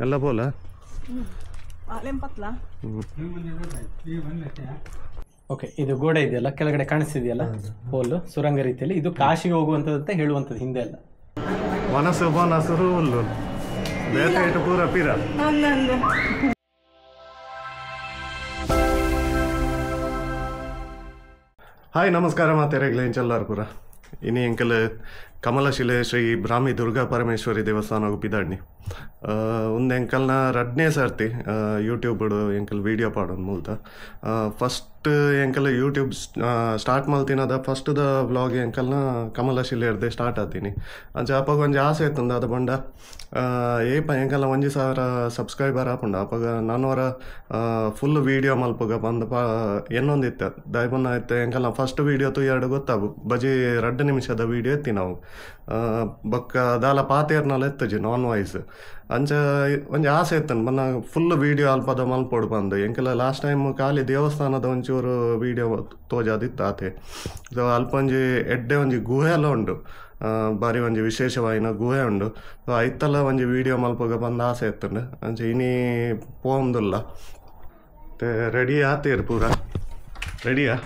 ಎಲ್ಲ ಬೋಲ ಓಕೆ, ಇದು ಗೋಡೆ ಇದೆಯಲ್ಲ ಕೆಳಗಡೆ ಕಾಣಿಸ್ತಿದೆಯಲ್ಲ ಹೋಲು ಸುರಂಗ ರೀತಿಯಲ್ಲಿ, ಇದು ಕಾಶಿಗೆ ಹೋಗುವಂಥದ್ದು ಹೇಳುವಂಥದ್ದು ಹಿಂದೆ ಎಲ್ಲ. ಮನಸ್ಸು ಮನಸ್ಸು ಹುಲ್ಲು ಬೇರೆ ಇಟ್ಟು ಪೂರ ಪೀರ. ಹಾಯ್ ನಮಸ್ಕಾರ ಮಾತೆರೆಗ್ಲೆ ಇಂಚಲ್ಲಾರು ಪೂರ ಇನಿ ಎಂಕಲ್ ಕಮಲಶಿಲೆ ಶ್ರೀ ಬ್ರಾಹ್ಮಿ ದುರ್ಗಾ ಪರಮೇಶ್ವರಿ ದೇವಸ್ಥಾನ ಉಪ್ಪಿದಾಡ್ನಿ ಒಂದು ಎಂಕಲ್ನ ರಡ್ನೇ ಸರ್ತಿ ಯೂಟ್ಯೂಬ್ ಎಂಕಲ್ ವೀಡಿಯೋ ಪಾಡೋದು ಮೂಲತ ಫಸ್ಟ್ ಎಂಕಲ್ ಯೂಟ್ಯೂಬ್ ಸ್ಟಾರ್ಟ್ ಮಲ್ತಿನದ ಫಸ್ಟ್ದ ವ್ಲಾಗ್ ಎಂಕಲ್ನ ಕಮಲಶಿಲೆರ್ದೆ ಸ್ಟಾರ್ಟ್ ಆತೀನಿ ಅಂಚ ಅಪ್ಪಾಗ ಒಂಜಿ ಆಸೆ ಇತ್ತಂದ ಅದು ಬಂಡ ಏಪ ಎಂಕಲ್ನ 1,000 ಸಬ್ಸ್ಕ್ರೈಬರ್ ಆಪುಂಡ ಅಪ್ಪಾಗ ನಾನೂರ ಫುಲ್ ವೀಡಿಯೋ ಮಲ್ಪಗ ಬಂದು ಎನ್ನೊಂದಿತ್ತು ದಯಬನ್ನ ಆಯ್ತು ಎಂಕಲ್ನ ಫಸ್ಟ್ ವೀಡಿಯೋ ತು 2 ಗೊತ್ತಾಗು ಬಜಿ 2 ನಿಮಿಷದ ವೀಡಿಯೋ ಎತ್ತಿ ನಾವು ಬೊಕ್ಕ ದಾಲ ಪಾತೇರ್ನಲ್ಲ ಎತ್ತಜಿ ನಾನ್ ವಾಯ್ಸ್ ಅಂಚ ಒಂಜಿ ಆಸೆ ಇತ್ತನ್ ಬನ್ನ ಫುಲ್ ವೀಡಿಯೋ ಅಲ್ಪದ ಮಲ್ಪೊಡು ಬಂದು ಎಂಕಲ್ಲ ಲಾಸ್ಟ್ ಟೈಮ್ ಖಾಲಿ ದೇವಸ್ಥಾನದ ಒಂಚೂರು ವೀಡಿಯೋ ತೋಜಾದಿತ್ತು ಆತೆ ಸೊ ಅಲ್ಪ ಒಂಜಿ ಎಡ್ಡೆ ಒಂಜಿ ಗುಹೆ ಎಲ್ಲ ಉಂಡು ಬಾರಿ ಒಂಜಿ ವಿಶೇಷವಾಯಿನ ಗುಹೆ ಉಂಡು ಸೊ ಐತಲ್ಲ ಒಂಜಿ ವೀಡಿಯೋ ಮಲ್ಪಗ ಬಂದು ಆಸೆ ಇತ್ತಂಡು ಅಂಚ ಇನಿ ಪೋಂದುಲ್ಲ ರೆಡಿ ಆತೇರು ಪೂರ ರೆಡಿಯಾ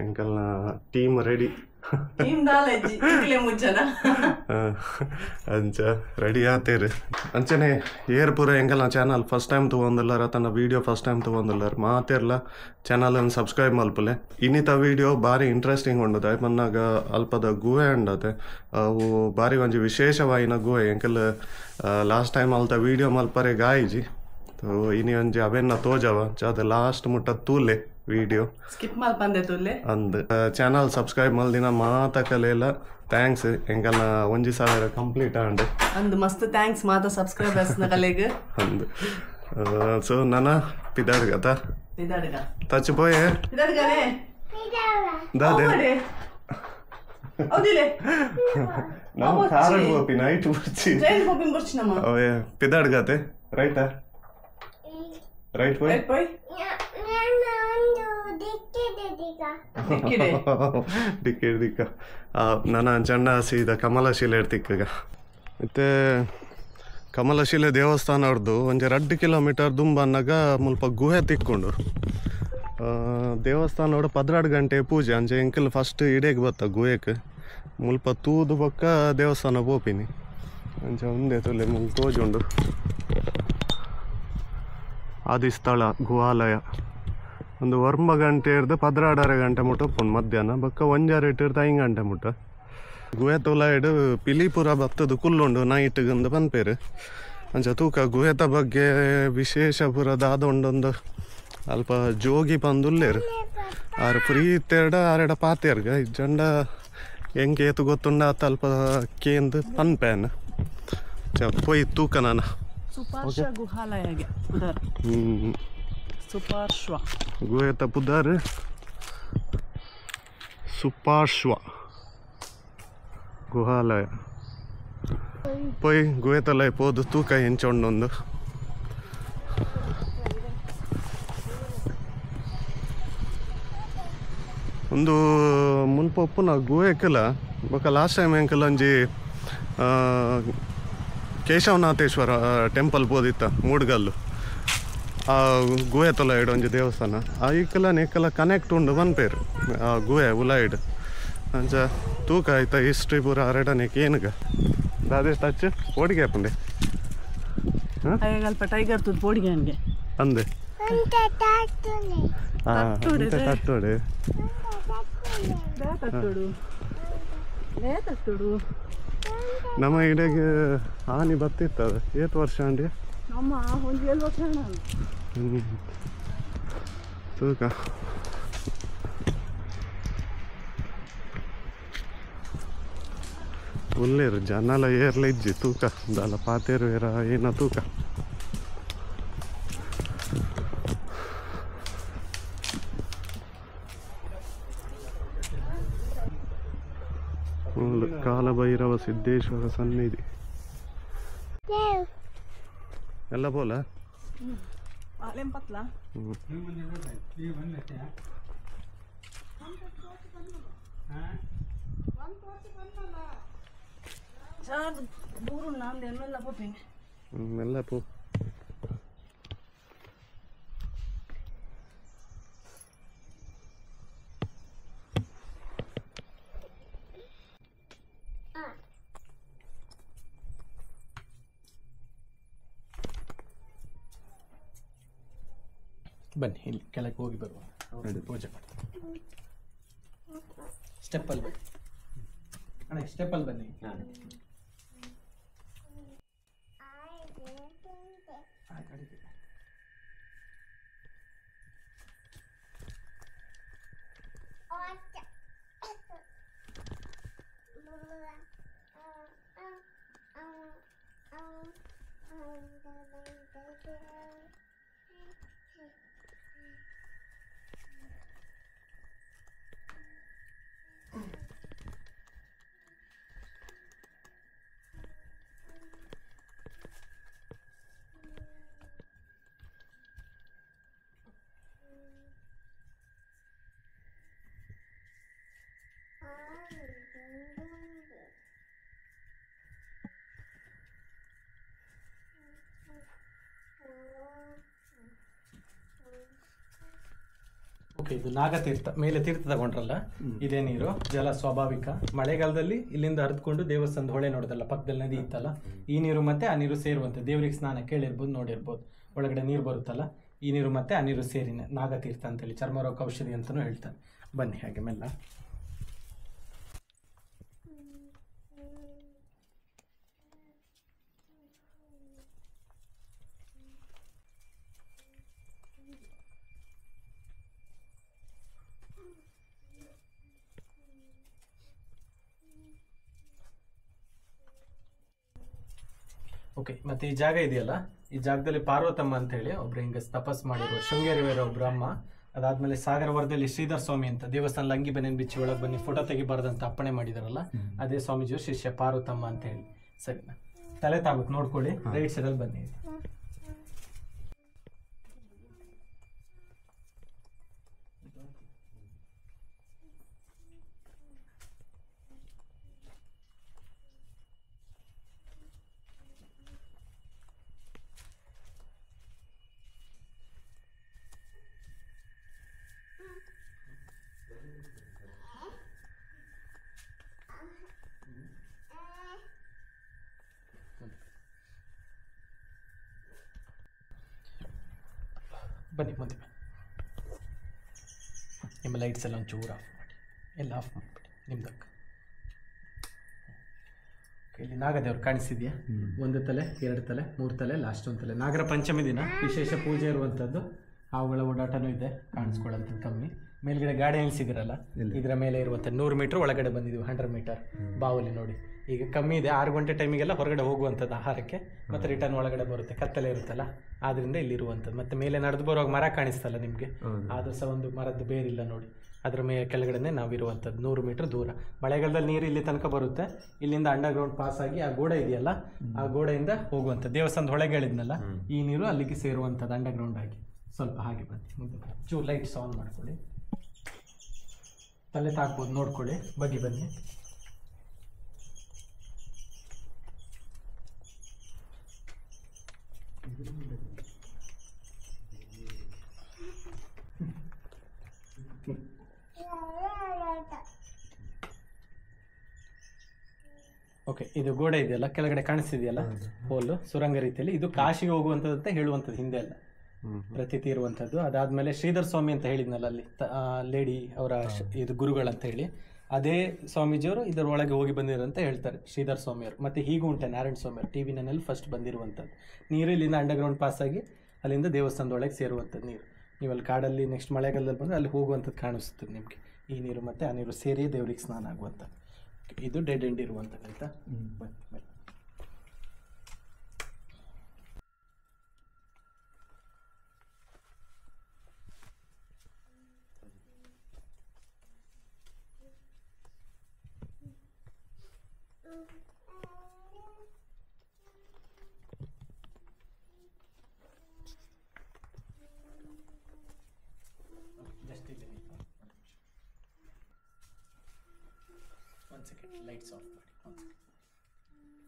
ಎಂಕಲ್ನ ಟೀಮ್ ರೆಡಿ ಅಂಚ ರೆಡಿ ಆತೇರು ಅಂಚನೆ ಏರ್ ಪೂರ ಎಂಕಲ್ನ ಚಾನಲ್ ಫಸ್ಟ್ ಟೈಮ್ ತೊಗೊಂದಿಲ್ಲಾರ ತನ್ನ ವೀಡಿಯೋ ಫಸ್ಟ್ ಟೈಮ್ ತೊಗೊಂದಿಲ್ಲಾರ ಮಾತೇರ್ಲ ಚಾನಲನ್ನು ಸಬ್ಸ್ಕ್ರೈಬ್ ಮಲ್ಪಲೆ ಇನ್ನಿತ ವೀಡಿಯೋ ಭಾರಿ ಇಂಟ್ರೆಸ್ಟಿಂಗ್ ಉಂಡದ ಮನ್ನಾಗ ಅಲ್ಪದ ಗುಹೆ ಉಂಡದೆ ಅವು ಭಾರಿ ಒಂಜಿ ವಿಶೇಷವಾಯಿನ ಗುಹೆ ಎಂಕಲ್ ಲಾಸ್ಟ್ ಟೈಮ್ ಅಲ್ತ ವೀಡಿಯೋ ಮಲ್ಪರೆ ಗಾಯಿಜಿ ಇನಿ ಒಂಜಿ ಅವೆನ್ನ ತೋಜವ ಚಾದ ಲಾಸ್ಟ್ ಮುಟ್ಟ ತೂಲೆ ವೀಡಿಯೋ ಸ್ಕಿಪ್ ಮಲ್ಪಂದೆ ತೂಲೆ ಅಂದ್ ಚಾನಲ್ ಸಬ್ಸ್ಕ್ರೈಬ್ ಮಲ್ದಿನ ಮಾತಕಲೆಲ್ಲ ಥ್ಯಾಂಕ್ಸ್ ಎಂಕಲ್ನ 1,000 ಕಂಪ್ಲೀಟ್ ಆಂಡ್ ಅಂದ್ ಮಸ್ತ್ ಥ್ಯಾಂಕ್ಸ್ ಮಾತ ಸಬ್ಸ್ಕ್ರೈಬರ್ಸ್ ನ ಕಲೆಗ್ ಅಂದ್ ಸೊ ನನ್ನ ಪಿದಾಡ್ಗತ ಪಿದಾಡ್ಗ ತಚ್ಚಪೋಯೆ ಪಿದಾಡ್ಗನೆ ದಾದೆ ಹೌದಿಲೆ ನಾವು ಕಾರಣ ಹೋಪಿ ನೈಟ್ ಬರ್ಚಿ ಟ್ರೈನ್ ಹೋಪಿನ್ ಬರ್ಚಿ ನಮ್ಮ ಓಯೆ ಪಿದಾಡ್ಗತೆ ರೈಟಾ ರೈಟ್ ಪೋಯ್ ದಿಕ್ಕ ನನ್ನ ಚಂಡ ಸೀದ ಕಮಲಶಿಲೆ ಇರ್ತಿಕ್ಕಗ ಮತ್ತೆ ಕಮಲಶಿಲೆ ದೇವಸ್ಥಾನ ಅವ್ರದ್ದು ಒಂಜಿ 2 ಕಿಲೋಮೀಟರ್ ದುಂಬ ಅನ್ನಗ ಮುಲ್ಪ ಗುಹೆ ತಿಕ್ಕೊಂಡು ದೇವಸ್ಥಾನ 12 ಗಂಟೆ ಪೂಜೆ ಅಂಚೆ ಎಂಕಲ್ ಫಸ್ಟ್ ಇಡೇಗೆ ಬತ್ತ ಗುಹೆಗೆ ಮುಲ್ಪ ತೂದು ಬೊಕ್ಕ ದೇವಸ್ಥಾನ ಪೋಪಿನಿ ಅಂಚ ಒಂದೇ ತೊಲೆ ಮುಲ್ ತೋಜುಂಡು ಆದಿ ಸ್ಥಳ ಗುಹಾಲಯ ಒಂದು 9 ಗಂಟೆ ಇರ್ದು 12 ಗಂಟೆ ಮುಟ್ಟ ಉಪ್ಪುಂಡು ಮಧ್ಯಾಹ್ನ ಬೊಕ್ಕ 1 ಇರ್ದು 5 ಗಂಟೆ ಮುಟ್ಟ ಗುಹೆ ತೊಲಾಯ್ಡು ಪಿಲಿಪುರ ಬತ್ತದು ಕುಲ್ಲುಂಡು ನೈಟ್ಗಂದು ಪನ್ಪೇರು ಅಂಚ ತೂಕ ಗುಹೆತ ಬಗ್ಗೆ ವಿಶೇಷ ಪುರ ದಾದೊಂಡೊಂದು ಅಲ್ಪ ಜೋಗಿ ಪಂದುಲ್ಲೇರು ಆರು ಫ್ರೀ ಇತ್ತೆರಡ ಆರೆಡ ಪಾತೇರ್ಗ ಜಂಡ ಹೆಂಗೆ ಏತು ಗೊತ್ತುಂಡ ಆತ ಅಲ್ಪ ಕೇಂದು ಪನ್ಪೇನ್ ಪೊಯ್ ತೂಕ ನಾನು ಸುಪಾರ್ಶ್ವ ಗುಹಾಲಯಗೆ ಪುದರ್ ಸುಪಾರ್ಶ್ವ ಗುಹೆತ ಪುದರ್ ಸುಪಾರ್ಶ್ವ ಗುಹಾಲಯ ಪೊಯ್ ಗುಹೆತಲ ಪೋದು ತೂಕ ಹೆಂಚೊಂಡೊಂದು ಒಂದು ಮುಲ್ಪ ಉಪ್ಪುನ ಗುಹೆಕಲ ಬೊಕ ಲಾಸ್ಟ್ ಟೈಮ್ ಎಂಕಲ್ ಒಂಜಿ ಕೇಶವನಾಥೇಶ್ವರ ಟೆಂಪಲ್ ಪೋದಿತ್ತ ಮೂಡ್ಗಲ್ಲು ಆ ಗುಹೆ ತೊಲಾಯ್ಡು ಒಂಜಿ ದೇವಸ್ಥಾನ ಆ ಇಕ್ಕಲ ನೆಕ್ಕಲ ಕನೆಕ್ಟ್ ಉಂಡು ಪನ್ಪೇರು ಆ ಗುಹೆ ಉಲಾಯ್ಡ್ ಅಂಚ ತೂಕ ಆಯ್ತಾ ಹಿಸ್ಟ್ರಿ ಪೂರ ಅರೆಡನೆಕ್ ಏನಗ ಅದೇ ಟಚ್ ಓಡಿಗೆ ಹಾಪಂಡೆ ಅಲ್ಪ ಟೈಗರ್ ತೂತ್ ಪೋಡಿಗೆ ಹಂಗೆ ಅಂದೆ ತಟ್ಟೋಡೆ ನಮ್ಮ ಇಡೆಗೆ ಆನಿ ಬತ್ತಿತ್ತದ ಏತ್ ವರ್ಷ ಅಂಡಿ ನಮ್ಮ ಒಂದು 7 ವರ್ಷ ತೂಕ ಒಳ್ಳೆರು ಜನಾಲ ಏರ್ಲ ಇಜ್ಜಿ ತೂಕ ದಾಲ ಪಾತೇರು ಏರ ಏನ ತೂಕ ಕಾಲಭೈರವ ಸಿದ್ದೇಶ್ವರ ಸನ್ನಿಧಿ ಎಲ್ಲ ಬೋಲ Saat buru nam dia nol apa ping. ಮೆಲ್ಲ ಪೋ. ಬನ್ನಿ ಇಲ್ಲಿ ಕೆಳಗೆ ಹೋಗಿ ಬರುವ ಪೂಜೆ ಮಾಡ್ತಾರೆ. ಸ್ಟೆಪ್ಪಲ್ಲಿ ಬನ್ನಿ ಅಣ್ಣ, ಸ್ಟೆಪ್ಪಲ್ಲಿ ಬನ್ನಿ. ಓಕೆ, ಇದು ನಾಗತೀರ್ಥ. ಮೇಲೆ ತೀರ್ಥ ತಗೊಂಡ್ರಲ್ಲ, ಇದೇ ನೀರು ಜಲ ಸ್ವಾಭಾವಿಕ. ಮಳೆಗಾಲದಲ್ಲಿ ಇಲ್ಲಿಂದ ಹರಿದುಕೊಂಡು ದೇವಸ್ಥಾನದ ಹೊಳೆ ನೋಡೋದಲ್ಲ, ಪಕ್ಕದಲ್ಲಿ ನದಿ ಇತ್ತಲ್ಲ, ಈ ನೀರು ಮತ್ತೆ ಆ ನೀರು ಸೇರುವಂತೆ. ದೇವರಿಗೆ ಸ್ನಾನ ಕೇಳಿರ್ಬೋದು, ನೋಡಿರ್ಬೋದು, ಒಳಗಡೆ ನೀರು ಬರುತ್ತಲ್ಲ, ಈ ನೀರು ಮತ್ತೆ ಆ ನೀರು ಸೇರಿ ನಾಗತೀರ್ಥ ಅಂತೇಳಿ ಚರ್ಮರೋಗ ಔಷಧಿ ಅಂತಲೂ ಹೇಳ್ತಾರೆ. ಬನ್ನಿ ಹಾಗೆ ಮೆಲ್ಲ. ಓಕೆ, ಮತ್ತೆ ಈ ಜಾಗ ಇದೆಯಲ್ಲ, ಈ ಜಾಗದಲ್ಲಿ ಪಾರ್ವತಮ್ಮ ಅಂತ ಹೇಳಿ ಒಬ್ರು ಹಿಂಗೆ ತಪಸ್ ಮಾಡಿರೋ ಶೃಂಗೇರಿ ಒಬ್ರು ಅಮ್ಮ. ಅದಾದ್ಮೇಲೆ ಸಾಗರವರದಲ್ಲಿ ಶ್ರೀಧರ್ ಸ್ವಾಮಿ ಅಂತ ದೇವಸ್ಥಾನ ಲಂಗಿ ಬನ್ನಿ ಬಿಚ್ಚಿ ಒಳಗೆ ಬನ್ನಿ ಫೋಟೋ ತೆಗಿಬಾರ್ದಂತ ಅಪ್ಪಣೆ ಮಾಡಿದಾರಲ್ಲ, ಅದೇ ಸ್ವಾಮೀಜಿಯವ್ರ ಶಿಷ್ಯ ಪಾರ್ವತಮ್ಮ ಅಂತ ಹೇಳಿ. ಸರಿನಾ? ತಲೆ ತಾಬೇಕು ನೋಡ್ಕೊಳ್ಳಿ, ರೈಟ್ ಸೈಡಲ್ಲಿ ಬನ್ನಿ. ಬನ್ನಿ ಮುಂದೆ ಬನ್ನಿ. ನಿಮ್ಮ ಲೈಟ್ಸ್ ಎಲ್ಲ ಒಂಚೂರು ಆಫ್ ಮಾಡಿ, ಎಲ್ಲ ಆಫ್ ಮಾಡಿಬಿಡಿ ನಿಮ್ದಕ್ಕೆ. ಇಲ್ಲಿ ನಾಗದೇವ್ರು ಕಾಣಿಸಿದ್ಯಾ? ಒಂದು ತಲೆ, ಎರಡು ತಲೆ, ಮೂರು ತಲೆ, ಲಾಸ್ಟ್ ಒಂದು ತಲೆ. ನಾಗರ ಪಂಚಮಿ ದಿನ ವಿಶೇಷ ಪೂಜೆ ಇರುವಂಥದ್ದು. ಹಾವುಗಳ ಓಡಾಟನೂ ಇದೆ, ಕಾಣಿಸ್ಕೊಳ್ಳೋಂಥದ್ದು ಕಮ್ಮಿ. ಮೇಲ್ಗಡೆ ಗಾಡಿ ನಿಲ್ಸಿದಿರಲ್ಲ, ಇದರ ಮೇಲೆ ಇರುವಂಥ 100 ಮೀಟ್ರ್ ಒಳಗಡೆ ಬಂದಿದ್ದೀವಿ, 100 ಮೀಟರ್ ಬಾವಲಿ ನೋಡಿ. ಈಗ ಕಮ್ಮಿ ಇದೆ, 6 ಗಂಟೆ ಟೈಮಿಗೆಲ್ಲ ಹೊರಗಡೆ ಹೋಗುವಂಥದ್ದು ಆಹಾರಕ್ಕೆ, ಮತ್ತು ರಿಟರ್ನ್ ಒಳಗಡೆ ಬರುತ್ತೆ, ಕತ್ತಲೆ ಇರುತ್ತಲ್ಲ, ಆದ್ದರಿಂದ ಇಲ್ಲಿರುವಂಥದ್ದು. ಮತ್ತು ಮೇಲೆ ನಡೆದು ಬರುವಾಗ ಮರ ಕಾಣಿಸ್ತಲ್ಲ ನಿಮಗೆ, ಆದರೂ ಸಹ ಒಂದು ಮರದ್ದು ಬೇರಿಲ್ಲ ನೋಡಿ, ಅದರ ಕೆಳಗಡೆ ನಾವಿರುವಂಥದ್ದು 100 ಮೀಟ್ರ್ ದೂರ. ಮಳೆಗಾಲದಲ್ಲಿ ನೀರು ಇಲ್ಲಿ ತನಕ ಬರುತ್ತೆ, ಇಲ್ಲಿಂದ ಅಂಡರ್ಗ್ರೌಂಡ್ ಪಾಸ್ ಆಗಿ ಆ ಗೋಡೆ ಇದೆಯಲ್ಲ, ಆ ಗೋಡೆಯಿಂದ ಹೋಗುವಂಥದ್ದು. ದೇವಸ್ಥಾನದ ಹೊಳಗೆ ಹೇಳಿದ್ನಲ್ಲ, ಈ ನೀರು ಅಲ್ಲಿಗೆ ಸೇರುವಂಥದ್ದು ಅಂಡರ್ಗ್ರೌಂಡ್ ಆಗಿ. ಸ್ವಲ್ಪ ಹಾಗೆ ಬನ್ನಿ ಮುಂದೆ, ಚೂರು ಲೈಟ್ಸ್ ಆನ್ ಮಾಡ್ಕೊಳ್ಳಿ, ತಲೆ ತಾಕ್ಬೋದು ನೋಡ್ಕೊಳ್ಳಿ, ಬಗ್ಗಿ ಬನ್ನಿ. ಓಕೆ, ಇದು ಗೋಡೆ ಇದೆಯಲ್ಲ, ಕೆಳಗಡೆ ಕಾಣಿಸ್ತಿದೆಯಲ್ಲ ಹೋಲು, ಸುರಂಗ ರೀತಿಯಲ್ಲಿ. ಇದು ಕಾಶಿಗೆ ಹೋಗುವಂಥದ್ದು ಹೇಳುವಂಥದ್ದು ಹಿಂದೆ ಎಲ್ಲ ಪ್ರತೀತಿ ಇರುವಂಥದ್ದು. ಅದಾದ್ಮೇಲೆ ಶ್ರೀಧರ್ ಸ್ವಾಮಿ ಅಂತ ಹೇಳಿದ್ನಲ್ಲ, ಅಲ್ಲಿ ಲೇಡಿ ಅವರ ಇದು ಗುರುಗಳಂತ ಹೇಳಿ, ಅದೇ ಸ್ವಾಮೀಜಿಯವರು ಇದರ ಒಳಗೆ ಹೋಗಿ ಬಂದಿರಂತ ಹೇಳ್ತಾರೆ ಶ್ರೀಧರ್ ಸ್ವಾಮಿಯವರು. ಮತ್ತು ಹೀಗೂ ಉಂಟೆ ನಾರಾಯಣ ಸ್ವಾಮಿಯವರು ಟಿ ವಿನಲ್ಲಿ ಫಸ್ಟ್ ಬಂದಿರುವಂಥದ್ದು ನೀರು. ಇಲ್ಲಿಂದ ಅಂಡರ್ಗ್ರೌಂಡ್ ಪಾಸ್ ಆಗಿ ಅಲ್ಲಿಂದ ದೇವಸ್ಥಾನದೊಳಗೆ ಸೇರುವಂಥದ್ದು ನೀರು. ನೀವು ಅಲ್ಲಿ ಕಾಡಲ್ಲಿ ನೆಕ್ಸ್ಟ್ ಮಳೆಗಾಲದಲ್ಲಿ ಬಂದರೆ ಅಲ್ಲಿ ಹೋಗುವಂಥದ್ದು ಕಾಣಿಸ್ತದೆ ನಿಮಗೆ. ಈ ನೀರು ಮತ್ತು ಆ ನೀರು ಸೇರಿ ದೇವ್ರಿಗೆ ಸ್ನಾನ ಆಗುವಂಥದ್ದು. ಇದು ಡೆಡ್ ಎಂಡ್ ಇರುವಂಥದ್ದು ಆಯಿತಾ. ಬನ್ನಿ. ಜಸ್ಟ್ ಇಲ್ಲಿ ಒಂದು ಸೆಕೆಂಡ್ ಲೈಟ್ಸ್ ಆಫ್ ಮಾಡಿ. ಒಂದು ಸೆಕೆಂಡ್.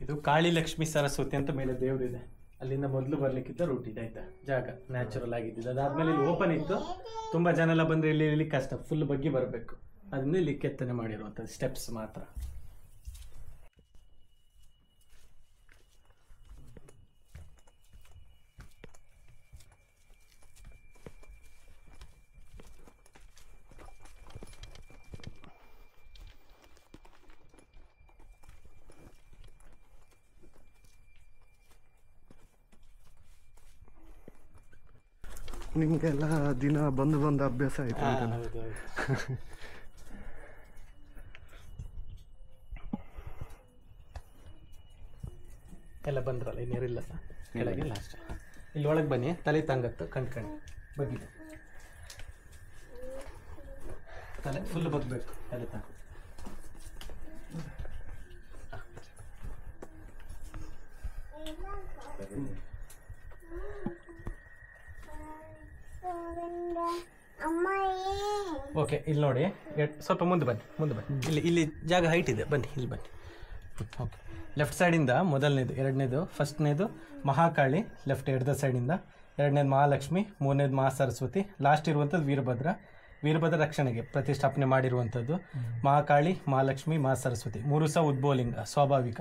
ಇದು ಕಾಳಿ ಲಕ್ಷ್ಮೀ ಸರಸ್ವತಿ ಅಂತ ಮೇಲೆ ದೇವರಿದೆ. ಅಲ್ಲಿಂದ ಮೊದಲು ಬರ್ಲಿಕ್ಕಿದ್ದ ರೂಟ್ ಇದೆ ಆಯ್ತಾ, ಜಾಗ ನ್ಯಾಚುರಲ್ ಆಗಿದ್ದು. ಅದಾದ್ಮೇಲೆ ಇಲ್ಲಿ ಓಪನ್ ಇತ್ತು, ತುಂಬಾ ಜನ ಎಲ್ಲ ಬಂದ್ರೆ ಇಲ್ಲಿ ಕಷ್ಟ, ಫುಲ್ ಬಗ್ಗಿ ಬರಬೇಕು. ಅದನ್ನ ಇಲ್ಲಿ ಕೆತ್ತನೆ ಮಾಡಿರುವಂಥದ್ದು, ಸ್ಟೆಪ್ಸ್ ಮಾತ್ರ. ನಿಮಗೆಲ್ಲ ದಿನ ಬಂದು ಅಭ್ಯಾಸ ಆಯ್ತು. ಎಲ್ಲ ಬಂದ್ರಲ್ಲ, ಇನ್ನೇರಿಲ್ಲ ಕೆಳಗೆ ಲಾಸ್ಟ್. ಇಲ್ಲಿ ಒಳಗೆ ಬನ್ನಿ, ತಲೆ ತಂಗತ್ತು ಕಣ್ಕಣಿ ಬಗ್ಗಿ, ತಲೆ ಫುಲ್ ಬಗ್ಬೇಕು, ತಲೆ ತಂಗ. ಓಕೆ, ಇಲ್ಲಿ ನೋಡಿ, ಸ್ವಲ್ಪ ಮುಂದೆ ಬನ್ನಿ. ಇಲ್ಲಿ ಜಾಗ ಹೈಟ್ ಇದೆ, ಬನ್ನಿ ಇಲ್ಲಿ ಬನ್ನಿ. ಓಕೆ, ಲೆಫ್ಟ್ ಸೈಡಿಂದ ಮೊದಲನೇದು, ಎರಡನೇದು, ಫಸ್ಟ್ನೇದು ಮಹಾಕಾಳಿ ಲೆಫ್ಟ್ ಎಡದ ಸೈಡಿಂದ, ಎರಡನೇದು ಮಹಾಲಕ್ಷ್ಮಿ, ಮೂರನೇದು ಮಹಾಸರಸ್ವತಿ, ಲಾಸ್ಟ್ ಇರುವಂಥದ್ದು ವೀರಭದ್ರ ರಕ್ಷಣೆಗೆ ಪ್ರತಿಷ್ಠಾಪನೆ ಮಾಡಿರುವಂಥದ್ದು. ಮಹಾಕಾಳಿ, ಮಹಾಲಕ್ಷ್ಮಿ, ಮಹಾಸರಸ್ವತಿ ಮೂರು ಸಹ ಉದ್ಭವಲಿಂಗ, ಸ್ವಾಭಾವಿಕ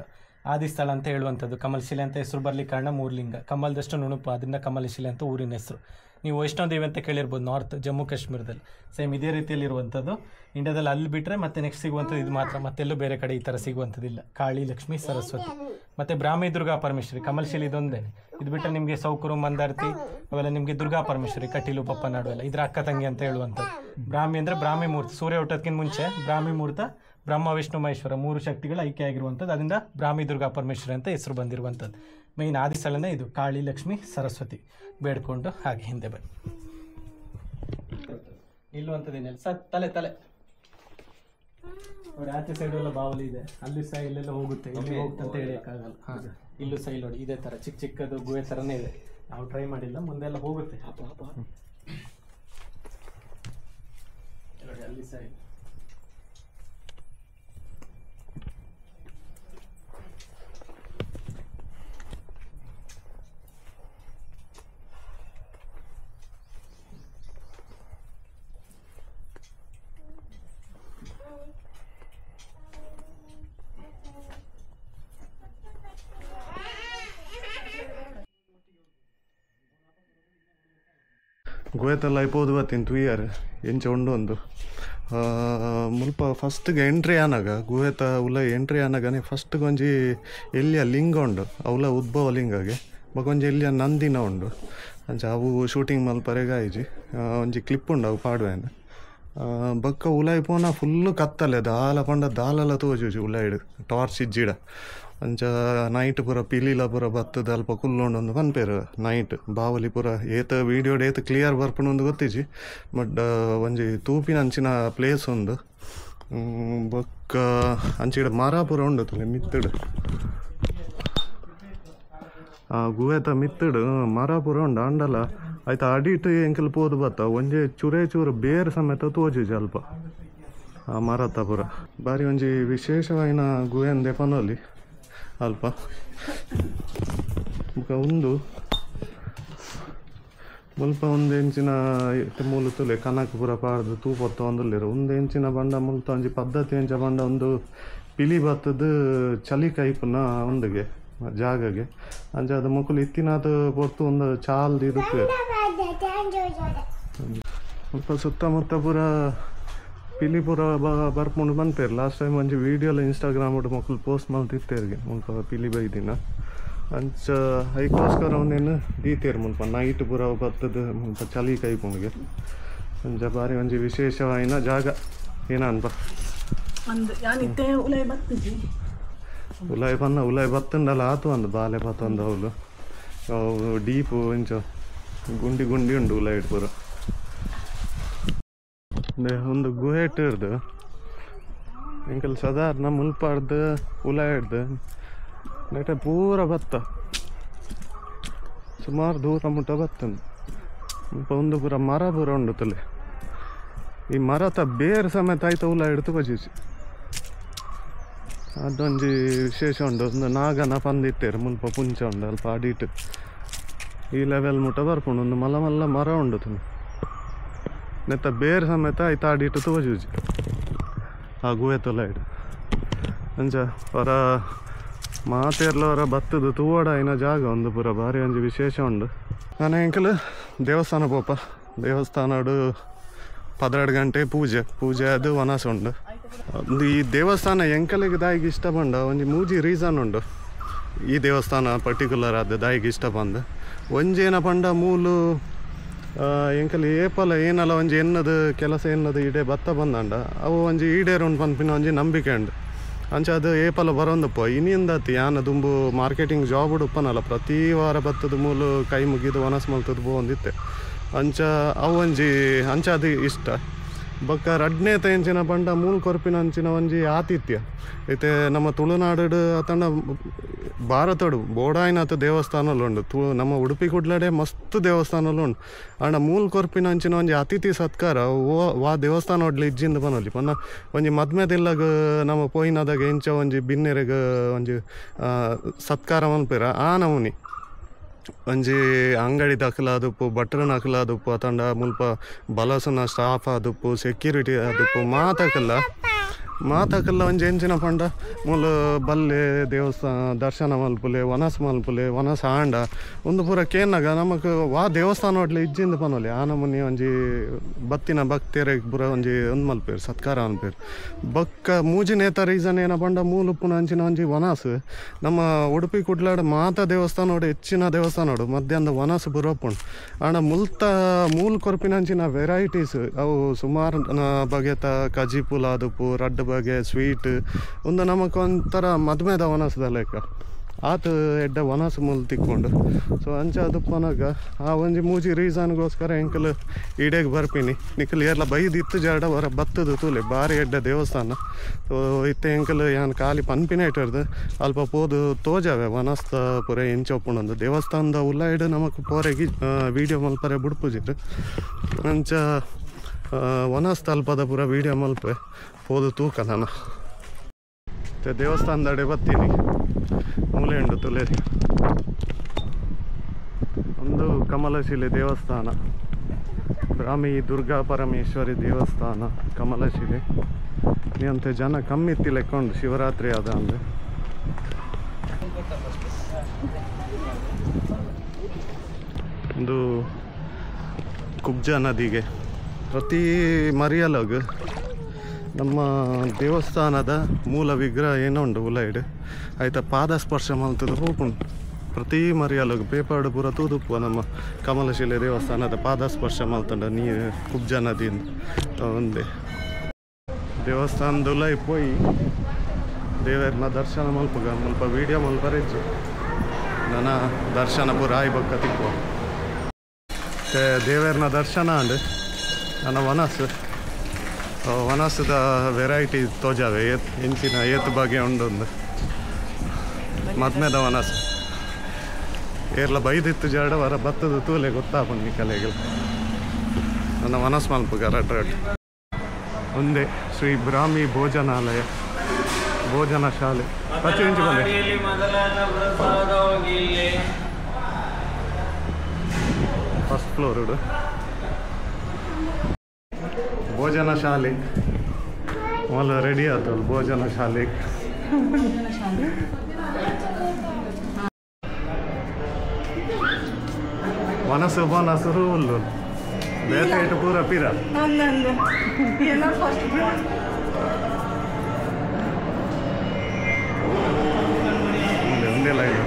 ಆದಿಸ್ಥಳ ಅಂತ ಹೇಳುವಂಥದ್ದು. ಕಮಲಶಿಲೆ ಅಂತ ಹೆಸರು ಬರಲಿಕ್ಕೆ ಕಾರಣ ಮೂರು ಲಿಂಗ, ಕಮಲದಷ್ಟು ನುಣುಪು, ಅದರಿಂದ ಕಮಲಶಿಲೆ ಅಂತ ಊರಿನ ಹೆಸರು. ನೀವು ವೈಷ್ಣೋದೇವಿ ಅಂತ ಕೇಳಿರ್ಬೋದು, ನಾರ್ತ್ ಜಮ್ಮು ಕಾಶ್ಮೀರದಲ್ಲಿ ಸೇಮ್ ಇದೇ ರೀತಿಯಲ್ಲಿರುವಂಥದ್ದು. ಇಂಡಿಯಾದಲ್ಲಿ ಅಲ್ಲಿ ಬಿಟ್ಟರೆ ಮತ್ತೆ ನೆಕ್ಸ್ಟ್ ಸಿಗುವಂಥದ್ದು ಇದು ಮಾತ್ರ, ಮತ್ತೆಲ್ಲೂ ಬೇರೆ ಕಡೆ ಈ ಥರ ಸಿಗುವಂಥದ್ದಿಲ್ಲ. ಕಾಳಿ, ಲಕ್ಷ್ಮಿ, ಸರಸ್ವತಿ. ಮತ್ತು ಬ್ರಾಹ್ಮಿ ದುರ್ಗಾ ಪರಮೇಶ್ವರಿ, ಕಮಲಶಿಲೆ ಇದೊಂದೇ. ಇದು ಬಿಟ್ಟರೆ ನಿಮಗೆ ಸೌಕರು, ಮಂದಾರ್ತಿ ಅವೆಲ್ಲ ನಿಮಗೆ ದುರ್ಗಾ ಪರಮೇಶ್ವರಿ, ಕಟೀಲು, ಪಪ್ಪನಾಡು ಎಲ್ಲ ಇದರ ಅಕ್ಕ ತಂಗಿ ಅಂತ ಹೇಳುವಂಥದ್ದು. ಬ್ರಾಹ್ಮಿ ಅಂದರೆ ಬ್ರಾಹ್ಮಿ ಮುಹೂರ್ತ, ಸೂರ್ಯ ಹುಟ್ಟೋದಕ್ಕಿಂತ ಮುಂಚೆ ಬ್ರಾಹ್ಮಿ ಮುಹೂರ್ತ, ಬ್ರಹ್ಮ ವಿಷ್ಣು ಮಹೇಶ್ವರ ಮೂರು ಶಕ್ತಿಗಳ ಐಕ್ಯ ಆಗಿರುವಂಥದ್ದು. ಅದರಿಂದ ಬ್ರಾಹ್ಮಿ ದುರ್ಗಾ ಪರಮೇಶ್ವರಿ ಅಂತ ಹೆಸರು ಬಂದಿರುವಂಥದ್ದು. ಮೈನ್ ಆದಿಸ್ಥಳನೇ ಇದು, ಕಾಳಿ, ಲಕ್ಷ್ಮಿ, ಸರಸ್ವತಿ ಬೇಡ್ಕೊಂಡು ಹಾಗೆ ಹಿಂದೆ ಬನ್ನಿ. ನಿಲ್ಲುವಂಥದ್ದೇನಿಲ್ಲ ಸರ್, ತಲೆ ನೋಡಿ, ಆಚೆ ಸೈಡ್ ಎಲ್ಲ ಬಾವಲಿ ಇದೆ, ಅಲ್ಲಿ ಸಹ ಇಲ್ಲೆಲ್ಲ ಹೋಗುತ್ತೆ, ಇಲ್ಲಿ ಹೋಗ್ತಂತ ಹೇಳಿಯಕ್ಕಾಗಲ್ಲ. ಹಾಂ, ಇಲ್ಲೂ ಸಹ ನೋಡಿ ಇದೇ ಥರ ಚಿಕ್ಕದು ಗುಹೆ ಥರನೇ ಇದೆ. ನಾವು ಟ್ರೈ ಮಾಡಿಲ್ಲ, ಮುಂದೆಲ್ಲ ಹೋಗುತ್ತೆ. ನೋಡಿ ಅಲ್ಲಿ ಸಹ ಇದೆ. ಗುಹೆತಲ್ಲ ಐಪೋದು ಬತ್ತಿನ ತುಯ್ಯಾರ ಎಂಚ ಉಂಡು ಒಂದು ಮುಲ್ಪ ಫಸ್ಟ್ಗೆ ಎಂಟ್ರಿ ಆನಾಗ ಗುಹೆತ ಉಲ ಎಂಟ್ರಿ ಆನಾಗನೆ ಫಸ್ಟ್ ಕೊಂಜಿ ಎಲ್ಲಿಯ ಲಿಂಗ ಉಂಡು ಅವಲ ಉದ್ಭವ ಲಿಂಗಗೆ ಬಕೊಂಜಿ ಎಲ್ಲಿಯ ನಂದಿನ ಉಂಡು ಅಂಚ ಅವು ಶೂಟಿಂಗ್ ಮಲ್ಪರೆಗಾಯಿಜಿ ಒಂಜಿ ಕ್ಲಿಪ್ ಉಂಡು ಅವು ಪಾಡುವೇನು ಬೊಕ್ಕ ಉಲಾಯಿ ಪೋನ ಫುಲ್ಲು ಕತ್ತಲೆ ದಾಲ ಪಂಡ ದಾಲೆಲ್ಲ ತೋಜುಜಿ ಉಲಾಯಿಡು ಟಾರ್ಚ್ ಇಜ್ಜಿಡ ಅಂಚ ನೈಟ್ ಪೂರ ಪಿಲಿಲ ಪೂರ ಬತ್ತದ ಅಲ್ಪ ಕುಲ್ಲೊಂಡೊಂದು ಪನ್ಪೇರು ನೈಟ್ ಬಾವಲಿ ಪೂರ ಏತ ವೀಡಿಯೋಡ್ ಏತ ಕ್ಲಿಯರ್ ಬರ್ಪುಂಡು ಗೊತ್ತಿಜಿ ಬಟ್ ಒಂಜಿ ತೂಪಿನ ಅಂಚಿನ ಪ್ಲೇಸ್ ಉಂದು ಬೊಕ್ಕ ಅಂಚಿಡ ಮರ ಪೂರ ಉಂಡು ತುಲೆ ಮಿತ್ತಡು ಗುಹೆತ ಮಿತ್ತಡು ಮರ ಪೂರ ಉಂಡು ಅಂಡಲ ಆಯ್ತು ಅಡಿಟ್ ಎಂಕಲ್ ಪೋದು ಬತ್ತ ಒಂಜಿ ಚೂರೇ ಚೂರು ಬೇರೆ ಸಮೇತ ತೋಜುಜಿ ಅಲ್ಪ ಆ ಮರತ ಪೂರ ಬಾರಿ ಒಂಜಿ ವಿಶೇಷವಾಯಿನ ಗುಹೆನ್ ದೆಪನೊಲಿ ಅಲ್ಪ ಒಂದು ಮುಲ್ಪ ಒಂದೆಂಚಿನ ಮೂಲು ತುಲೆ ಕನಕಪುರ ಪಾಡ್ದು ತೂಪೊತ್ತ ಒಂದುಲ್ಲೇರು ಒಂದೆಂಚಿನ ಬಂಡ ಮುಲ್ತ ಒಂಜಿ ಪದ್ಧತಿ ಎಂಚ ಬಂಡ ಒಂದು ಪಿಲಿ ಬತ್ತದ ಚಲಿ ಕೈಪುನ ಒಂದಿಗೆ ಜಾಗಗೆ ಅಂಚ ಅದು ಮುಕ್ಕಲು ಇತ್ತಿನಾದ ಪೊರ್ತು ಒಂದು ಚಾಲ್ದು ಇದಕ್ಕೆ ಸ್ವಲ್ಪ ಸುತ್ತಮುತ್ತ ಪೂರ ಪಿಲಿಪುರ ಬರ್ಪುಂಡು ಬಂತೇರು ಲಾಸ್ಟ್ ಟೈಮ್ ಒಂಜಿ ವೀಡಿಯೋಲ ಇನ್ಸ್ಟಾಗ್ರಾಮ್ ಒಟ್ಟು ಮಕ್ಕಳು ಪೋಸ್ಟ್ ಮಲ್ತಿತ್ತೇರಿಗೆ ಮುಲ್ಪ ಪಿಲಿ ಬೈದಿನ ಅಂಚ ಐಕೋಸ್ಕರ ಒಂದೇನು ದೀತೇರು ಮುಲ್ಪ ನೈಟ್ ಪೂರ ಬತ್ತದ ಮುಲ್ಪ ಚಲಿ ಕೈಪುಂಡಿಗೆ ಅಂಚ ಬಾರಿ ಒಂಜಿ ವಿಶೇಷವಾಯಿನ ಜಾಗ ಏನ ಅನ್ಪ ಉಲಾಯಿ ಪನ್ನ ಉಲಾಯಿ ಬತ್ತಂಡಲ್ಲ ಆತು ಅಂದು ಬಾಲೆ ಬತ್ತಂದು ಅವಳು ಅವು ಡೀಪು ಇಂಚ ಗುಂಡಿ ಗುಂಡಿ ಉಂಡು ಉಲಾಯಿ ಪೂರ ಒಂದು ಗುಹೆ ಇಟ್ಟಿರ್ದು ಎಂಕಲ್ ಸಾಧಾರಣ ಮುಲ್ಪಾಡ್ದು ಹುಲ ಹಿಡ್ದು ನೆಟ್ಟೆ ಪೂರ ಭತ್ತ ಸುಮಾರು ದೂರ ಮುಟ್ಟ ಬರ್ತಂದು ಒಂದು ಪೂರ ಮರ ಪೂರ ಉಂಡು ತಲೆ ಈ ಮರತ ಬೇರೆ ಸಮೇತ ಆಯ್ತು ಹುಲ ಹಿಡ್ದು ಬಜೀಸಿ ಅದೊಂದು ವಿಶೇಷ ಉಂಡು ಒಂದು ನಾಗನ ಪಂದಿತ್ತೇರು ಮುಲ್ಪ ಪುಂಚ ಉಂಡು ಅಲ್ಪ ಅಡಿಟ್ಟು ಈ ಲೆವೆಲ್ ಮುಟ್ಟ ಬರ್ಕೊಂಡು ಒಂದು ಮಲ್ಲ ಮಲ್ಲ ಮರ ಉಂಡು ತುಂಬ ನೆತ್ತ ಬೇರೆ ಸಮೇತ ಆಯ್ತು ಆಡಿಟ್ಟು ತೋಜೂಜಿ ಆ ಗುಹೆ ತೊಲ ಇಡು ಅಂಚ ಹೊರ ಮಾತೇರ್ಲವರ ಭತ್ತದ ತೂವಡ ಇನ್ನ ಜಾಗ ಒಂದು ಪೂರ ಭಾರಿ ಒಂಜಿ ವಿಶೇಷ ಉಂಡು ನಾನು ಎಂಕಲ್ ದೇವಸ್ಥಾನ ಪೋಪ ದೇವಸ್ಥಾನಡು 12 ಗಂಟೆ ಪೂಜೆ ಅದು ವನಸ ಉಂಡು ಒಂದು ಈ ದೇವಸ್ಥಾನ ಎಂಕಲಿಗೆ ದಾಯಿಗೆ ಇಷ್ಟ ಬಂಡ ಒಂಜಿ ಮೂಜಿ ರೀಸನ್ ಉಂಡು ಈ ದೇವಸ್ಥಾನ ಪರ್ಟಿಕ್ಯುಲರ್ ಆದ ದಾಯಿಗೆ ಇಷ್ಟ ಬಂದು ಒಂಜೇನ ಪಂಡ ಮೂಲು ಎಂಕಲ್ ಏಪಲ ಏನಲ್ಲ ಒಂಜಿ ಎನ್ನದು ಕೆಲಸ ಎನ್ನದು ಇಡೇ ಭತ್ತ ಬಂದಂಡ ಅವು ಒಂಜಿ ಈಡೇರುಂಡು ಪನ್ಪಿನ ಒಂಜಿ ನಂಬಿಕೆ ಉಂಡು ಅಂಚ ಅದು ಏಪಲ ಬರೋಂದಪ್ಪ ಇನ್ನಿಂದತಿ ಯಾನ ದುಂಬು ಮಾರ್ಕೆಟಿಂಗ್ ಜಾಬ್ ಉಡುಪ್ಪನಲ್ಲ ಪ್ರತಿ ವಾರ ಭತ್ತದ ಮೂಲು ಕೈ ಮುಗಿದು ವನಸ್ ಮಲ್ತದ್ದು ಬೋಂದಿತ್ತೆ ಅಂಚ ಅವು ಒಂಜಿ ಅಂಚ ಅದು ಇಷ್ಟ ಬೊಕ್ಕ ರಡ್ನೆ ಎಂಚಿನ ಪಂಡ ಮೂಲ ಕೊರ್ಪಿನ ಅಂಚಿನ ಒಂಜಿ ಆತಿಥ್ಯ ಐತೆ ನಮ್ಮ ತುಳುನಾಡು ಅತಂಡ ಭಾರತಡು ಬೋಡಾಯಿನಾಥ ದೇವಸ್ಥಾನಲು ಉಂಡು ನಮ್ಮ ಉಡುಪಿ ಕುಡ್ಲಡೆ ಮಸ್ತ್ ದೇವಸ್ಥಾನಲು ಉಂಡು ಅಂಡ ಮೂಲ ಕೊರ್ಪಿನ ಅಂಚಿನ ಒಂಜಿ ಅತಿಥಿ ಸತ್ಕಾರ ವಾ ದೇವಸ್ಥಾನ ಒಡ್ಲಿ ಇಜ್ಜಿಂದ ಬನ್ನೊಲಿ ಪನ್ನ ಒಂಜಿ ಮದ್ಮೆದಿಲ್ಲಾಗ ನಮ್ಮ ಪೋಯಿನದಾಗ ಎಂಚ ಒಂಜಿ ಬಿನ್ನೆರೆಗ ಒಂಜಿ ಸತ್ಕಾರ ಮಲ್ಪೇರ ಆ ನಮೂನಿ ಒಂಜಿ ಅಂಗಡಿ ದಕ್ಕಲಾದುಪ್ಪು ಬಟ್ರನ್ ಹಾಕಲಾದುಪ್ಪು ಅತಂಡ ಮುಲ್ಪ ಬಲಸನ ಸ್ಟಾಫ್ ಆದುಪ್ಪು ಸೆಕ್ಯೂರಿಟಿ ಆದುಪ್ಪು ಮಾತಾಕಲ್ಲ ಒಂಜಿ ಎಂಚಿನ ಪಂಡ ಮೂಲ ಬಲ್ಲೆ ದೇವಸ್ಥಾನ ದರ್ಶನ ಮಲ್ಪುಲೆ ವನಸ್ ಮಲ್ಪುಲೆ ವನಸ್ ಆಂಡ ಒಂದು ಪೂರ ಕೇನಾಗ ನಮಕ್ ವಾ ದೇವಸ್ಥಾನ ಒಡ್ಲೆ ಇಜ್ಜಿಂದ ಪನೊಲಿ ಆ ನಮೂನಿ ಒಂಜಿ ಬತ್ತಿನ ಭಕ್ತಿಯರಿಗೆ ಪೂರ ಒಂಜಿ ಒಂದು ಮಲ್ಪೇರು ಸತ್ಕಾರ ಅನ್ಪೇರು ಬೊಕ್ಕ ಮೂಜಿನೇತ ರೀಸನ್ ಏನ ಪಂಡ ಮೂಲ ಉಪ್ಪುನ ಅಂಚಿನ ಒಂಜಿ ವನಸ್ ನಮ್ಮ ಉಡುಪಿ ಕುಡ್ಲಾಡ ಮಾತಾ ದೇವಸ್ಥಾನ ಹೆಚ್ಚಿನ ದೇವಸ್ಥಾನ ಮಧ್ಯಾಹ್ನದ ವನಸ್ ಬುರೋಪುಂಡು ಆಂಡ ಮೂಲ ಕೊರ್ಪಿನ ಅಂಚಿನ ವೆರೈಟೀಸ್ ಅವು ಸುಮಾರು ಬಗೆತ ಕಜಿ ಪುಲ ಆದುಪ್ಪು ರಡ್ಡು ಬಗೆ ಸ್ವೀಟ್ ಒಂದು ನಮಕ್ ಒಂಥರ ಮದ್ಮೆದ ವನಸದ ಲೆಕ್ಕ ಆತ ಎಡ್ಡ ವನಸ ಮೂಲ ತಿಕ್ಕೊಂಡು ಸೊ ಅಂಚ ಅದಪ್ಪನಾಗ ಆ ಒಂಜಿ ಮೂಜಿ ರೀಸನ್ಗೋಸ್ಕರ ಎಂಕಲ್ ಇಡೇಗೆ ಬರ್ಪೀನಿ ನಿಖಲ್ ಎಲ್ಲ ಬೈದಿತ್ತು ಜಾಡ ಹೊರ ಭತ್ತದ ತೂಲೆ ಭಾರಿ ಎಡ್ಡ ದೇವಸ್ಥಾನ ಸೊ ಇತ್ತೆ ಎಂಕಲ್ ಯಾನ್ ಖಾಲಿ ಪನ್ಪಿನ ಇಟ್ಟಿರ್ದು ಅಲ್ಪ ಪೋದು ತೋಜಾವೆ ವನಸ್ತ ಪುರ ಎಂಚೊಪ್ಪುಣಂದು ದೇವಸ್ಥಾನದ ಉಲ್ಲಾಯ್ಡು ನಮಕ್ ಪೋರೆಗಿ ವೀಡಿಯೋ ಮಲ್ಪರೆ ಬುಡ್ಪುಜಿರು ಅಂಚ ವನಸ್ತ ಅಲ್ಪದ ಪೂರ ವೀಡಿಯೋ ಮಲ್ಪೆ ಪೋದು ತೂಕ ನಾನು ದೇವಸ್ಥಾನದಡೆ ಬರ್ತೀನಿ ಮೂಲೆ ಉಂಡು ತುಲೇರಿ ಒಂದು ಕಮಲಶಿಲೆ ದೇವಸ್ಥಾನ ಬ್ರಾಹ್ಮಿ ದುರ್ಗಾ ಪರಮೇಶ್ವರಿ ದೇವಸ್ಥಾನ ಕಮಲಶಿಲೆ ನೀಂತೆ ಜನ ಕಮ್ಮಿ ಇತ್ತಿ ಲೆಕ್ಕೊಂಡು ಶಿವರಾತ್ರಿ ಅದ ಅಂದರೆ ಒಂದು ಕುಬ್ಜಾ ನದಿಗೆ ಪ್ರತಿ ಮರಿಯಲಾಗ ನಮ್ಮ ದೇವಸ್ಥಾನದ ಮೂಲ ವಿಗ್ರಹ ಏನೋ ಉಂಡು ಉಲೈಡ್ ಆಯ್ತಾ ಪಾದ ಸ್ಪರ್ಶ ಮಲ್ತದ ಹೋಗುಂಡು ಪ್ರತಿ ಮರಿಯಲಾಗ ಪೇಪರ್ಡ್ ಪೂರ ತೂದುಪ್ಪು ನಮ್ಮ ಕಮಲಶಿಲೆ ದೇವಸ್ಥಾನದ ಪಾದ ಸ್ಪರ್ಶ ಮಲ್ತಂಡ ನೀರು ಕುಬ್ಜಾ ನದಿಯಿಂದ ಒಂದೇ ದೇವಸ್ಥಾನದ ಉಲೈ ಪೋಯಿ ದೇವರನ್ನ ದರ್ಶನ ಮಲ್ಪಗ ಮುಲ್ಪ ವೀಡಿಯೋ ಮಲ್ಪರೆಜ್ಜು ನನ್ನ ದರ್ಶನ ಪೂರ ಆಯ್ಬಕ್ಕ ತಿಕ್ಕುವ ದೇವರನ್ನ ದರ್ಶನ ಅಂಡ್ ನನ್ನ ವನಸದ ವೆರೈಟಿ ತೋಜಾವೆ ಎಂಚಿನ ಏತ್ ಬಗೆ ಉಂಡೊಂದು ಮದ್ಮೆದ ವನಸ್ ಏರ್ಲ ಬೈದಿತ್ತು ಜಾಡ ವರ ಭತ್ತದ ತೂಲೆ ಗೊತ್ತಾಪುಂಡು ಕಲೆಗೆ ನನ್ನ ವನಸ್ ಮಲ್ಪಗ ರಡ್ ಒಂದೇ ಶ್ರೀ ಬ್ರಾಹ್ಮಿ ಭೋಜನಾಲಯ ಭೋಜನ ಶಾಲೆ ಪಚ್ಚೆಂಚು ಬಂದೆ ಫಸ್ಟ್ ಫ್ಲೋರ್ ಭೋಜನ ಶಾಲೆ ಮೊದಲು ರೆಡಿ ಆಯ್ತು ಭೋಜನ ಶಾಲೆ ವನಸು ಹುಲ್ಲು ಬೇತೆ ಇಟ್ಟು ಪೂರ ಪಿರ ಒಂದೇ ಲೈನ್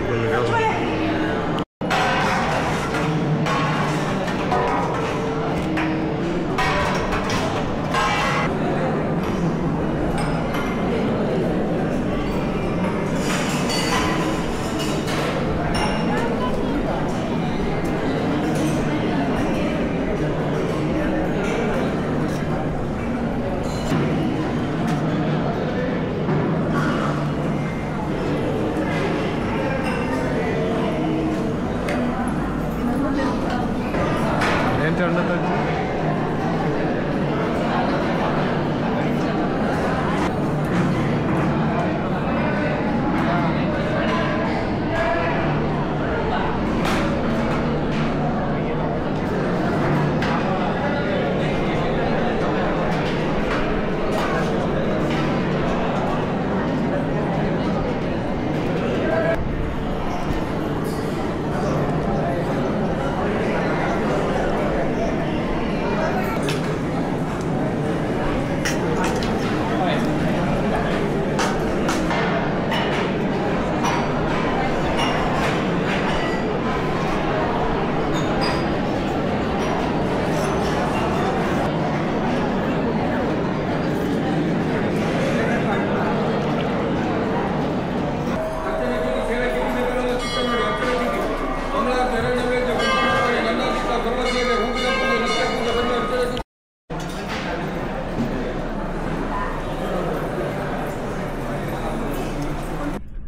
ಎಂಚ ಉಂಡತ್ತಜ್ಜಿ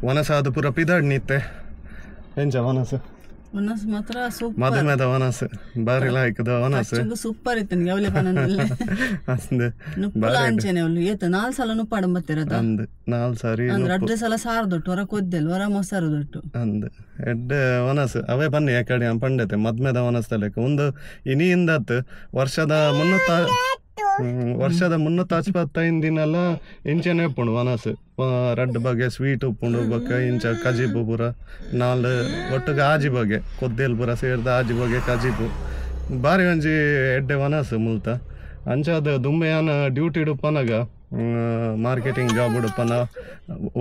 ವನಸ ಅದು ಪೂರ ಪಿದಾಡ್ ನಿತ್ತೆ ಎಂಚ ವನಸ ವನಸ್ ಮಾತ್ರ ಸೂಪರ್ ಮದುಮೆದ ವನಸ ಬಾರಿ ಲಾಯ್ಕದ ವನಸ ಸೂಪರ್ ಇತ್ತು ಅವಲೆ ಪನಲ್ಲ ಅಂದ್ ನುಪ್ಪಲ ಅಂಚೆನೆ ಅವಳು ಏತ 4 ಸಲ ನುಪ್ಪಾಡ ಬತ್ತಿರದ ಅಂದ್ 4 ಸಾರಿ ಅಂದ್ರೆ 2 ಸಲ ಸಾರದೊಟ್ಟು ಹೊರ ಕೊದ್ದೆಲ್ ಹೊರ ಮೊಸರದೊಟ್ಟು ಅಂದ್ ಎಡ್ಡೆ ವನಸ್ ಅವೇ ಬನ್ನಿ ಯಾಕಡೆ ಪಂಡತೆ ಮದ್ಮೆದ ವನಸ್ತಲೆಕ್ಕ ಒಂದು ಇನಿಯಿಂದತ್ ವರ್ಷದ 365 ದಿನಲ್ಲ ಇಂಚೆನೆ ಉಪ್ಪುಂಡು ವನಸ್ ರಡ್ಡ್ ಬಗೆ ಸ್ವೀಟ್ ಉಪ್ಪುಂಡು ಬೊಕ್ಕ ಇಂಚ ಕಜಿಬು ಪೂರ 4 ಒಟ್ಟಿಗೆ ಆಜಿ ಬಗೆ ಕೊದ್ದೇಲ್ ಪೂರ ಸೇರ್ದ ಆಜಿ ಬಗೆ ಕಜಿಬು ಬಾರಿ ಒಂಜಿ ಎಡ್ಡೆ ವನಸ್ ಮುಲ್ತ ಅಂಚಾದ ದುಂಬೆಯಾನ ಡ್ಯೂಟಿ ಡುಪ್ಪನಗ ಮಾರ್ಕೆಟಿಂಗ್ ಜಾಬ್ ಉಡುಪನ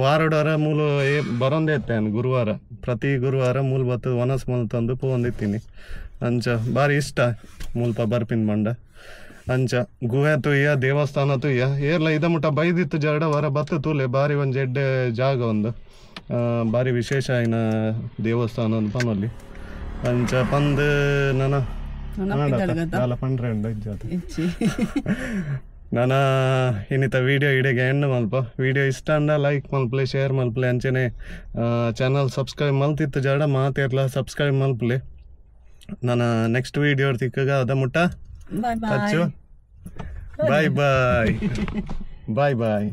ವಾರಡರ ಮೂಲ ಬರೋಂದೇ ಇತ್ತೇನು ಗುರುವಾರ ಪ್ರತಿ ಗುರುವಾರ ಮೂಲ ಬತ್ತು ವನಸ್ ಮೂಲ ತಂದು ಪೋಂದಿತ್ತೀನಿ ಅಂಚ ಬಾರಿ ಇಷ್ಟ ಮುಲ್ಪ ಬರ್ಪಿನ್ ಮಂಡ ಅಂಚ ಗುಹೆ ತುಯ್ಯ ದೇವಸ್ಥಾನ ತುಯ್ಯ ಏರ್ಲ ಇದ ಮುಟ್ಟ ಬೈದಿತ್ತು ಜರಡ ವರ ಬತ್ತು ತೂಲೆ ಬಾರಿ ಒಂಜಿ ಎಡ್ಡೆ ಜಾಗ ಒಂದು ಬಾರಿ ವಿಶೇಷ ಆಯ್ನ ದೇವಸ್ಥಾನ ಪನಲ್ಲಿ ಅಂಚ ಪಂದ್ ನನ ಪಂಡ್ರೆ ನಾನು ಇನ್ನಿತ ವಿಡಿಯೋ ಇಡೆಗೆ ಎಂಡ್ ಮಲ್ಪ ವಿಡಿಯೋ ಇಷ್ಟ ಅಂದ ಲೈಕ್ ಮಲ್ಪಲೆ ಶೇರ್ ಮಲ್ಪಲೆ ಅಂಚೆನೆ ಚಾನಲ್ ಸಬ್ಸ್ಕ್ರೈಬ್ ಮಲ್ತಿತ್ತು ಜಡ ಮಾತೇರ್ಲ ಸಬ್ಸ್ಕ್ರೈಬ್ ಮಲ್ಪಲೆ ನಾನು ನೆಕ್ಸ್ಟ್ ವಿಡಿಯೋ ತಿಕ್ಕಾಗ ಅದ ಮುಟ್ಟ ಬಾಯ್ ಬಾಯ್ ಬಾಯ್ ಬಾಯ್ ಬಾಯ್